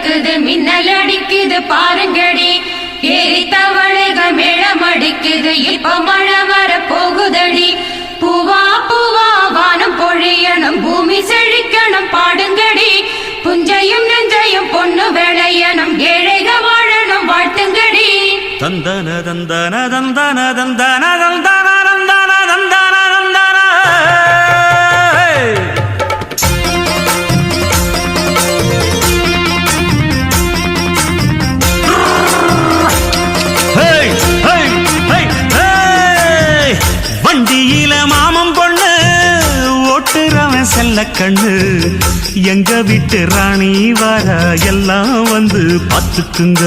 மிதக்குது மின்னல் அடிக்குது பாருங்கடி ஏறி தவளைக மேளம் அடிக்குது இப்ப மழை வர போகுதடி பூவா பூவா வானம் பொழியணும் பூமி செழிக்கணும் பாடுங்கடி புஞ்சையும் நெஞ்சையும் பொண்ணு விளையணும் ஏழைக வாழணும் வாழ்த்துங்கடி தந்தன தந்தன தந்தன தந்தன தந்தன தந்தன தந்தன தந்தன வண்டியில மாமம் பொண்ணு ஓட்டுறவன் செல்ல கண்ணு எங்க வீட்டு ராணி வர எல்லாம் வந்து பார்த்துக்குங்க